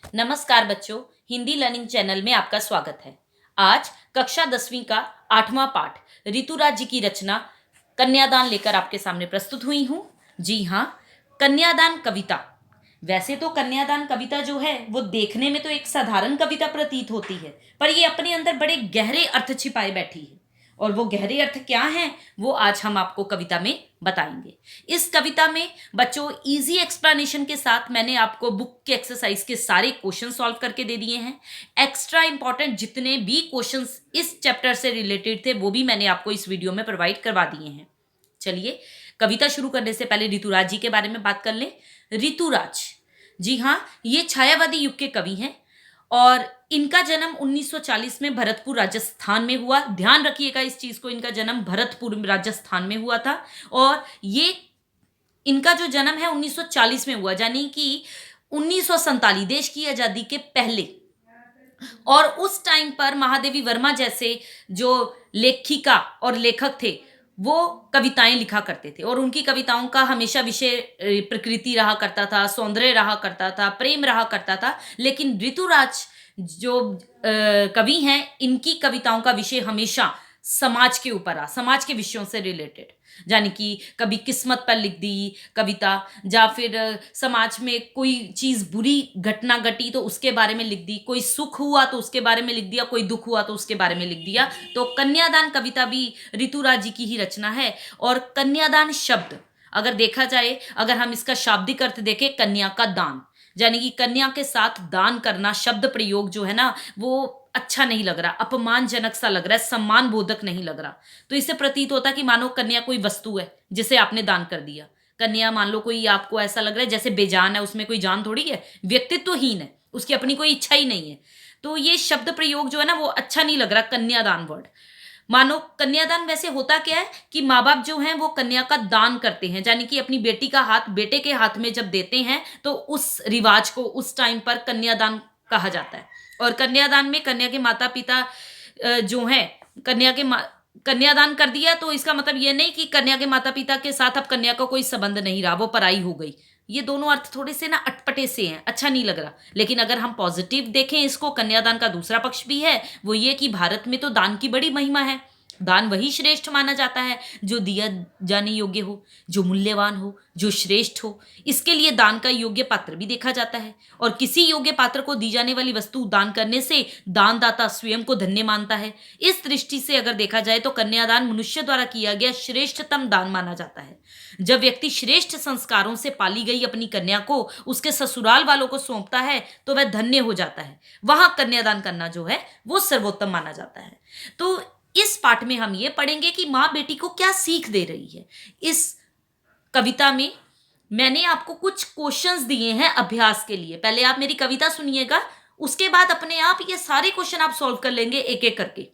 नमस्कार बच्चों, Hindi learning channel में आपका स्वागत है। आज कक्षा 10वीं का 8वां पाठ ऋतुराज जी की रचना कन्यादान लेकर आपके सामने प्रस्तुत हुई हूँ। जी हाँ, कन्यादान कविता। वैसे तो कन्यादान कविता जो है वो देखने में तो एक साधारण कविता प्रतीत होती है, पर ये अपने अंदर बड़े गहरे अर्थ छिपाए बैठी है। और वो गहरे अर्थ क्या हैं वो आज हम आपको कविता में बताएंगे। इस कविता में बच्चों इजी एक्सप्लेनेशन के साथ मैंने आपको बुक के एक्सरसाइज के सारे क्वेश्चन सॉल्व करके दे दिए हैं। एक्स्ट्रा इंपॉर्टेंट जितने भी क्वेश्चंस इस चैप्टर से रिलेटेड थे वो भी मैंने आपको इस वीडियो में प्रोवाइड करवा दिए हैं। चलिए कविता शुरू करने से पहले ऋतुराज जी के बारे में बात कर लें। ऋतुराज, जी हाँ, ये छायावादी युग के कवि हैं और इनका जन्म 1940 में भरतपुर राजस्थान में हुआ। ध्यान रखिएगा इस चीज को, इनका जन्म भरतपुर राजस्थान में हुआ था और ये इनका जो जन्म है 1940 में हुआ, यानी कि 1947 देश की आजादी के पहले। और उस टाइम पर महादेवी वर्मा जैसे जो लेखिका और लेखक थे वो कविताएं लिखा करते थे और उनकी कविताओं का हमेशा विषय प्रकृति रहा करता था, सौंदर्य रहा करता था, प्रेम रहा करता था। लेकिन ऋतुराज जो कवि हैं, इनकी कविताओं का विषय हमेशा समाज के ऊपर रहा, समाज के विषयों से रिलेटेड। यानी कि कभी किस्मत पर लिख दी कविता, या फिर समाज में कोई चीज बुरी घटना घटी तो उसके बारे में लिख दी, कोई सुख हुआ तो उसके बारे में लिख दिया, कोई दुख हुआ तो उसके बारे में लिख दिया। तो कन्यादान कविता भी ऋतुराज जी की ही रचना है। और कन्यादान शब्द अगर देखा जाए, अगर हम इसका शाब्दिक अर्थ देखें, कन्या का दान, यानी कि कन्या के साथ दान करना, शब्द प्रयोग जो है ना वो अच्छा नहीं लग रहा, अपमानजनक सा लग रहा है, सम्मान बोधक नहीं लग रहा। तो इससे प्रतीत होता है कि मानो कन्या कोई वस्तु है जिसे आपने दान कर दिया। कन्या मान लो कोई आपको ऐसा लग रहा है जैसे बेजान है, उसमें कोई जान थोड़ी है, व्यक्तित्वहीन है, उसकी अपनी कोई इच्छा ही नहीं है। तो ये शब्द प्रयोग जो है ना वो अच्छा नहीं लग रहा, कन्यादान वर्ड। मानो कन्यादान वैसे होता क्या है कि माँ बाप जो हैं वो कन्या का दान करते हैं, यानी कि अपनी बेटी का हाथ बेटे के हाथ में जब देते हैं तो उस रिवाज को उस टाइम पर कन्यादान कहा जाता है। और कन्यादान में कन्या के माता पिता जो हैं, कन्यादान कर दिया तो इसका मतलब ये नहीं कि कन्या के माता पिता के साथ अब कन्या का कोई संबंध नहीं रहा, वो पराई हो गई। ये दोनों अर्थ थोड़े से ना अटपटे से हैं, अच्छा नहीं लग रहा। लेकिन अगर हम पॉजिटिव देखें इसको, कन्यादान का दूसरा पक्ष भी है, वो ये कि भारत में तो दान की बड़ी महिमा है। दान वही श्रेष्ठ माना जाता है जो दिया जाने योग्य हो, जो मूल्यवान हो, जो श्रेष्ठ हो। इसके लिए दान का योग्य पात्र भी देखा जाता है और किसी योग्य पात्र को दी जाने वाली वस्तु दान करने से दानदाता स्वयं को धन्य मानता है। इस दृष्टि से अगर देखा जाए तो कन्यादान मनुष्य द्वारा किया गया श्रेष्ठतम दान माना जाता है। जब व्यक्ति श्रेष्ठ संस्कारों से पाली गई अपनी कन्या को उसके ससुराल वालों को सौंपता है तो वह धन्य हो जाता है। वहां कन्यादान करना जो है वो सर्वोत्तम माना जाता है। तो इस पाठ में हम ये पढ़ेंगे कि माँ बेटी को क्या सीख दे रही है। इस कविता में मैंने आपको कुछ क्वेश्चंस दिए हैं अभ्यास के लिए। पहले आप मेरी कविता सुनिएगा, उसके बाद अपने आप ये सारे क्वेश्चन आप सॉल्व कर लेंगे एक एक करके।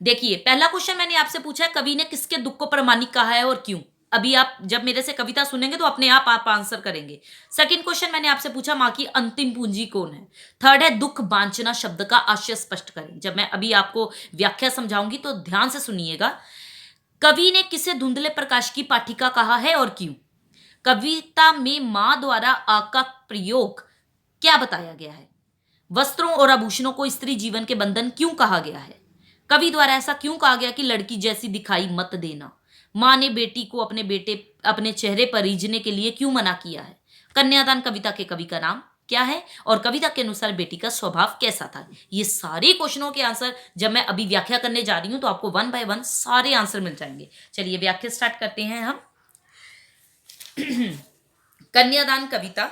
देखिए, पहला क्वेश्चन मैंने आपसे पूछा है, कवि ने किसके दुख को प्रामाणिक कहा है और क्यों। अभी आप जब मेरे से कविता सुनेंगे तो अपने आप आंसर करेंगे। सेकंड क्वेश्चन मैंने आपसे पूछा, माँ की अंतिम पूंजी कौन है। थर्ड है, दुख बांचना शब्द का आशय स्पष्ट करें। जब मैं अभी आपको व्याख्या समझाऊंगी तो ध्यान से सुनिएगा। कवि ने किसे धुंधले प्रकाश की पाठिका कहा है और क्यों। कविता में मां द्वारा आ का प्रयोग क्या बताया गया है। वस्त्रों और आभूषणों को स्त्री जीवन के बंधन क्यों कहा गया है। कवि द्वारा ऐसा क्यों कहा गया कि लड़की जैसी दिखाई मत देना। मां ने बेटी को अपने चेहरे पर रीझने के लिए क्यों मना किया है। कन्यादान कविता के कवि का नाम क्या है और कविता के अनुसार बेटी का स्वभाव कैसा था। ये सारे क्वेश्चनों के आंसर जब मैं अभी व्याख्या करने जा रही हूं तो आपको वन बाय वन सारे आंसर मिल जाएंगे। चलिए व्याख्या स्टार्ट करते हैं हम। कन्यादान कविता।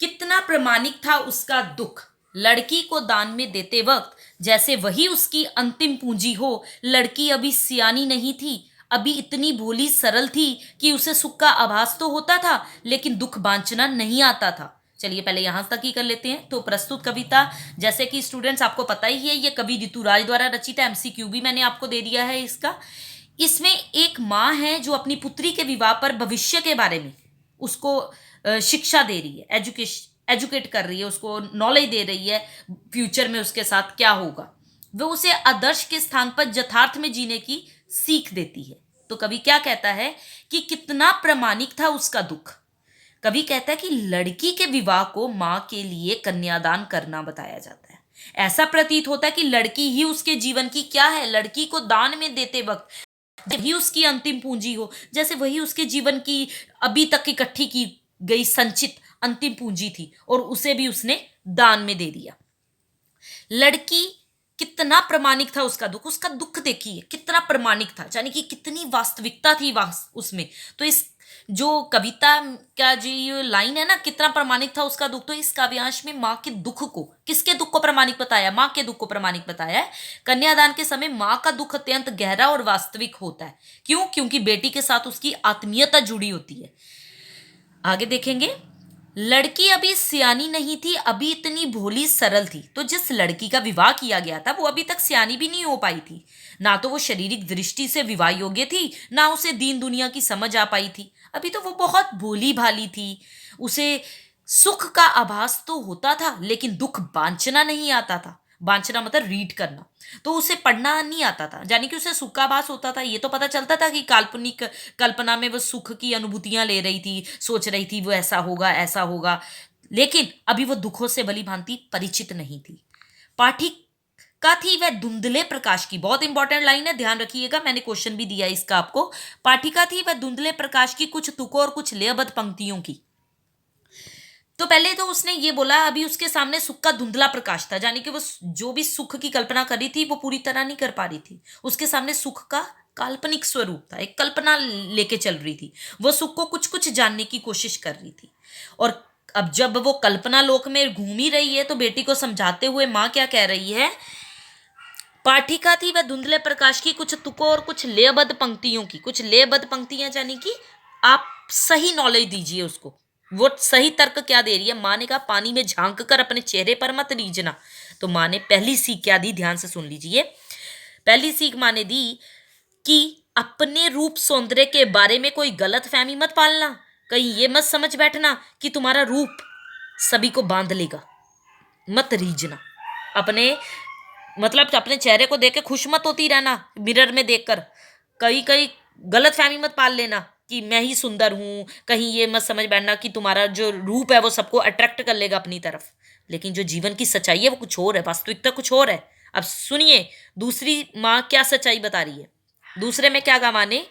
कितना प्रामाणिक था उसका दुख, लड़की को दान में देते वक्त जैसे वही उसकी अंतिम पूंजी हो। लड़की अभी सियानी नहीं थी, अभी इतनी भोली सरल थी कि उसे सुख का आभास तो होता था लेकिन दुख बांचना नहीं आता था। चलिए पहले यहां तक ही कर लेते हैं। तो प्रस्तुत कविता, जैसे कि स्टूडेंट्स आपको पता ही है, ये कवि ऋतुराज द्वारा रचित है। एमसीक्यू भी मैंने आपको दे दिया है इसका। इसमें एक माँ है जो अपनी पुत्री के विवाह पर भविष्य के बारे में उसको शिक्षा दे रही है, एजुकेट कर रही है, उसको नॉलेज दे रही है फ्यूचर में उसके साथ क्या होगा। वो उसे आदर्श के स्थान पर यथार्थ में जीने की सीख देती है। तो कवि क्या कहता है कि कितना प्रामाणिक था उसका दुख। कवि कहता है कि लड़की के विवाह को माँ के लिए कन्यादान करना बताया जाता है। ऐसा प्रतीत होता है कि लड़की ही उसके जीवन की क्या है, लड़की को दान में देते वक्त ही उसकी अंतिम पूंजी हो, जैसे वही उसके जीवन की अभी तक इकट्ठी की गई संचित अंतिम पूंजी थी और उसे भी उसने दान में दे दिया। लड़की कितना प्रामाणिक था उसका दुख देखिए कितना प्रामाणिक था, यानी कि कितनी वास्तविकता थी उसमें। तो इस जो कविता का जो ये लाइन है ना, कितना प्रामाणिक था उसका दुख, तो इस काव्यांश में माँ के दुख को, किसके दुख को प्रामाणिक बताया, माँ के दुख को प्रामाणिक बताया है। कन्यादान के समय माँ का दुख अत्यंत गहरा और वास्तविक होता है। क्यों? क्योंकि बेटी के साथ उसकी आत्मीयता जुड़ी होती है। आगे देखेंगे, लड़की अभी सियानी नहीं थी, अभी इतनी भोली सरल थी। तो जिस लड़की का विवाह किया गया था वो अभी तक सियानी भी नहीं हो पाई थी। ना तो वो शारीरिक दृष्टि से विवाह योग्य थी, ना उसे दीन दुनिया की समझ आ पाई थी। अभी तो वो बहुत भोली भाली थी। उसे सुख का आभास तो होता था, लेकिन दुख बांचना नहीं आता था। बांचना मतलब रीड करना, तो उसे पढ़ना नहीं आता था, यानी कि उसे सुख का आभास होता था। ये तो पता चलता था कि काल्पनिक कल्पना में वो सुख की अनुभूतियां ले रही थी, सोच रही थी वो ऐसा होगा ऐसा होगा, लेकिन अभी वो दुखों से भली भांति परिचित नहीं थी। पाठिका थी वह धुंधले प्रकाश की, बहुत इंपॉर्टेंट लाइन है, ध्यान रखिएगा, मैंने क्वेश्चन भी दिया इसका आपको। पाठिका थी वह धुंधले प्रकाश की, कुछ तुकों और कुछ लयबद्ध पंक्तियों की। तो पहले तो उसने ये बोला, अभी उसके सामने सुख का धुंधला प्रकाश था, यानी कि वो जो भी सुख की कल्पना कर रही थी वो पूरी तरह नहीं कर पा रही थी। उसके सामने सुख का काल्पनिक स्वरूप था, एक कल्पना लेके चल रही थी। वो सुख को कुछ कुछ जानने की कोशिश कर रही थी। और अब जब वो कल्पना लोक में घूम ही रही है तो बेटी को समझाते हुए माँ क्या कह रही है, पाठिका थी वह धुंधले प्रकाश की, कुछ तुकों और कुछ लयबद्ध पंक्तियों की। कुछ लयबद्ध पंक्तियां यानी कि आप सही नॉलेज दीजिए उसको, वो सही तर्क क्या दे रही है। माँ ने कहा, पानी में झांक कर अपने चेहरे पर मत रीझना। तो माँ ने पहली सीख क्या दी, ध्यान से सुन लीजिए। पहली सीख माँ ने दी कि अपने रूप सौंदर्य के बारे में कोई गलत फहमी मत पालना। कहीं ये मत समझ बैठना कि तुम्हारा रूप सभी को बांध लेगा। मत रीझना, अपने मतलब अपने चेहरे को देख के खुश मत होती रहना मिरर में देखकर। कहीं कहीं गलत फहमी मत पाल लेना कि मैं ही सुंदर हूं। कहीं ये मत समझ बैठना कि तुम्हारा जो रूप है वो सबको अट्रैक्ट कर लेगा अपनी तरफ। लेकिन जो जीवन की सच्चाई है वो कुछ और है, वास्तविकता कुछ और है। अब सुनिए दूसरी माँ क्या सच्चाई बता रही है। दूसरे में क्या कहा माँ ने,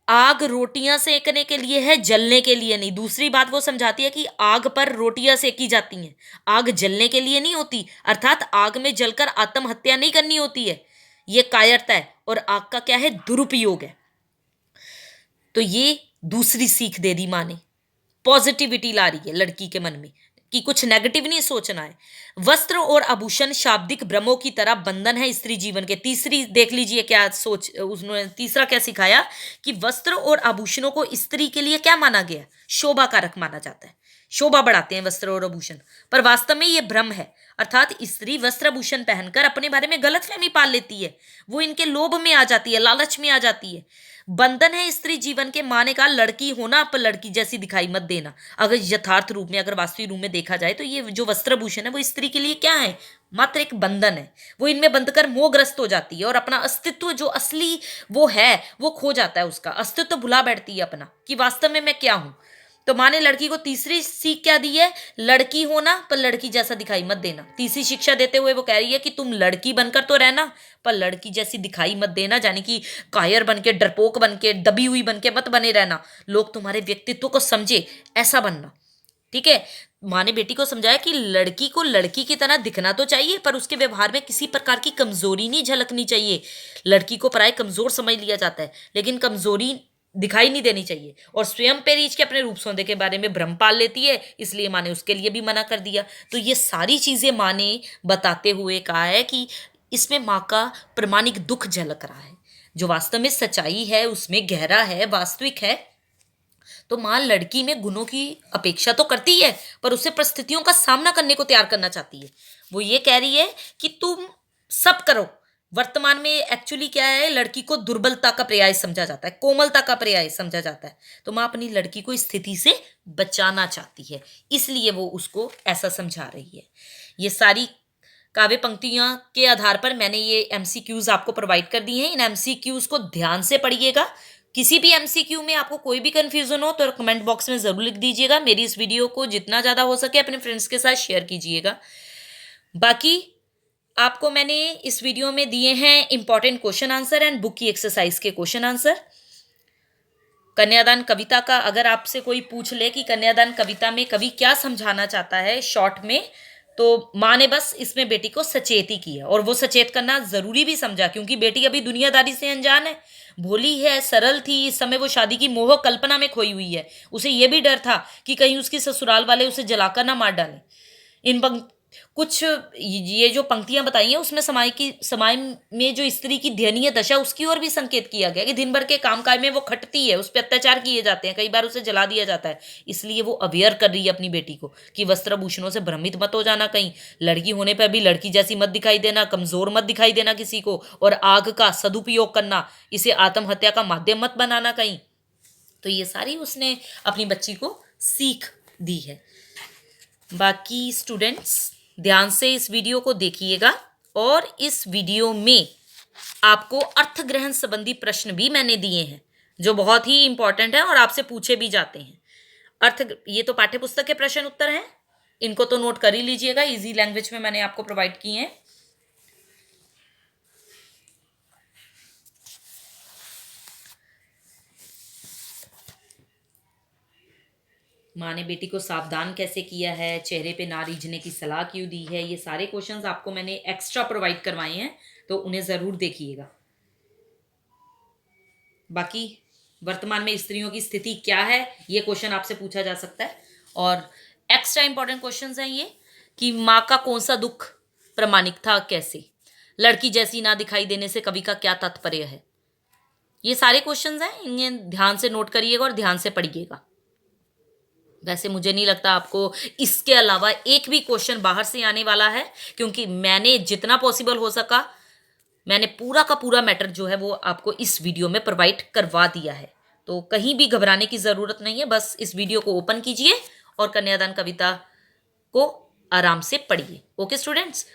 आग रोटियां सेकने के लिए है, जलने के लिए नहीं। दूसरी बात वो समझाती है कि आग पर रोटियां सेकी जाती हैं, आग जलने के लिए नहीं होती। अर्थात आग में जलकर आत्महत्या नहीं करनी होती है, ये कायरता है। और आग का क्या है, दुरुपयोग है। तो ये दूसरी सीख दे दी माँ ने, पॉजिटिविटी ला रही है लड़की के मन में कि कुछ नेगेटिव नहीं सोचना है। वस्त्र और आभूषण शाब्दिक भ्रमों की तरह बंधन है स्त्री जीवन के। तीसरी देख लीजिए क्या सोच, उसने तीसरा क्या सिखाया कि वस्त्र और आभूषणों को स्त्री के लिए क्या माना गया, शोभा कारक माना जाता है। शोभा बढ़ाते हैं वस्त्र और आभूषण, पर वास्तव में ये भ्रम है। अर्थात स्त्री वस्त्र आभूषण पहनकर अपने बारे में गलतफहमी पाल लेती है, वो इनके लोभ में आ जाती है, लालच में आ जाती है। बंधन है स्त्री जीवन के। माँ ने कहा, लड़की होना पर लड़की जैसी दिखाई मत देना। अगर यथार्थ रूप में, अगर वास्तविक रूप में देखा जाए तो ये जो वस्त्रभूषण है वो स्त्री के लिए क्या है, मात्र एक बंधन है। वो इनमें बंधकर मोहग्रस्त हो जाती है और अपना अस्तित्व जो असली वो है वो खो जाता है, उसका अस्तित्व भुला बैठती है अपना कि वास्तव में मैं क्या हूं। तो माँ ने लड़की को तीसरी सीख क्या दी है, लड़की होना पर लड़की जैसा दिखाई मत देना। तीसरी शिक्षा देते हुए वो कह रही है कि तुम लड़की बनकर तो रहना पर लड़की जैसी दिखाई मत देना, यानी कि कायर बन के, डरपोक बन के, दबी हुई बन के मत बने रहना। लोग तुम्हारे व्यक्तित्व को समझे ऐसा बनना, ठीक है। माँ ने बेटी को समझाया कि लड़की को लड़की की तरह दिखना तो चाहिए पर उसके व्यवहार में किसी प्रकार की कमजोरी नहीं झलकनी चाहिए। लड़की को प्राय कमजोर समझ लिया जाता है, लेकिन कमजोरी दिखाई नहीं देनी चाहिए। और स्वयं पे रीछ के अपने रूप सौंदर्य के बारे में भ्रम पाल लेती है, इसलिए माँ ने उसके लिए भी मना कर दिया। तो ये सारी चीजें माँ ने बताते हुए कहा है कि इसमें माँ का प्रामाणिक दुख झलक रहा है, जो वास्तव में सच्चाई है उसमें गहरा है, वास्तविक है। तो माँ लड़की में गुणों की अपेक्षा तो करती है पर उसे परिस्थितियों का सामना करने को तैयार करना चाहती है। वो ये कह रही है कि तुम सब करो। वर्तमान में एक्चुअली क्या है, लड़की को दुर्बलता का पर्याय समझा जाता है, कोमलता का पर्याय समझा जाता है। तो माँ अपनी लड़की को इस स्थिति से बचाना चाहती है, इसलिए वो उसको ऐसा समझा रही है। ये सारी काव्य पंक्तियां के आधार पर मैंने ये एमसीक्यूज आपको प्रोवाइड कर दी हैं। इन एमसीक्यूज को ध्यान से पढ़िएगा किसी भी एमसीक्यू में आपको कोई भी कंफ्यूजन हो तो कमेंट बॉक्स में ज़रूर लिख दीजिएगा। मेरी इस वीडियो को जितना ज़्यादा हो सके अपने फ्रेंड्स के साथ शेयर कीजिएगा। बाकी आपको मैंने इस वीडियो में दिए हैं important question answer and book की एक्सरसाइज के क्वेश्चन आंसर। कन्यादान कविता का अगर आपसे कोई पूछ ले कि कन्यादान कविता में कवि क्या समझाना चाहता है शॉर्ट में, तो माँ ने बस इसमें बेटी को सचेत ही किया, और वो सचेत करना जरूरी भी समझा क्योंकि बेटी अभी दुनियादारी से अनजान है, भोली है, सरल थी। इस समय वो शादी की मोह कल्पना में खोई हुई है। उसे ये भी डर था कि कहीं उसकी ससुराल वाले उसे जलाकर ना मार डालें। इन कुछ ये जो पंक्तियां बताई हैं उसमें समाज में जो स्त्री की दयनीय दशा उसकी ओर भी संकेत किया गया कि दिन भर के कामकाज में वो खटती है, उस पर अत्याचार किए जाते हैं, कई बार उसे जला दिया जाता है। इसलिए वो अवेयर कर रही है अपनी बेटी को कि वस्त्रभूषणों से भ्रमित मत हो जाना, कहीं लड़की होने पर भी लड़की जैसी मत दिखाई देना, कमजोर मत दिखाई देना किसी को, और आग का सदुपयोग करना, इसे आत्महत्या का माध्यम मत बनाना कहीं। तो ये सारी उसने अपनी बच्ची को सीख दी है। बाकी स्टूडेंट्स ध्यान से इस वीडियो को देखिएगा, और इस वीडियो में आपको अर्थ ग्रहण संबंधी प्रश्न भी मैंने दिए हैं जो बहुत ही इंपॉर्टेंट है और आपसे पूछे भी जाते हैं। ये तो पाठ्य पुस्तक के प्रश्न उत्तर हैं, इनको तो नोट कर ही लीजिएगा, इजी लैंग्वेज में मैंने आपको प्रोवाइड किए हैं। माँ ने बेटी को सावधान कैसे किया है, चेहरे पे ना रीझने की सलाह क्यों दी है, ये सारे क्वेश्चंस आपको मैंने एक्स्ट्रा प्रोवाइड करवाए हैं, तो उन्हें ज़रूर देखिएगा। बाकी वर्तमान में स्त्रियों की स्थिति क्या है, ये क्वेश्चन आपसे पूछा जा सकता है। और एक्स्ट्रा इंपॉर्टेंट क्वेश्चंस हैं ये कि माँ का कौन सा दुख प्रामाणिक था, कैसे, लड़की जैसी ना दिखाई देने से कवि का क्या तात्पर्य है। ये सारे क्वेश्चंस हैं, इन्हें ध्यान से नोट करिएगा और ध्यान से पढ़िएगा। वैसे मुझे नहीं लगता आपको इसके अलावा एक भी क्वेश्चन बाहर से आने वाला है, क्योंकि मैंने जितना पॉसिबल हो सका मैंने पूरा का पूरा मैटर जो है वो आपको इस वीडियो में प्रोवाइड करवा दिया है। तो कहीं भी घबराने की ज़रूरत नहीं है, बस इस वीडियो को ओपन कीजिए और कन्यादान कविता को आराम से पढ़िए। Okay students,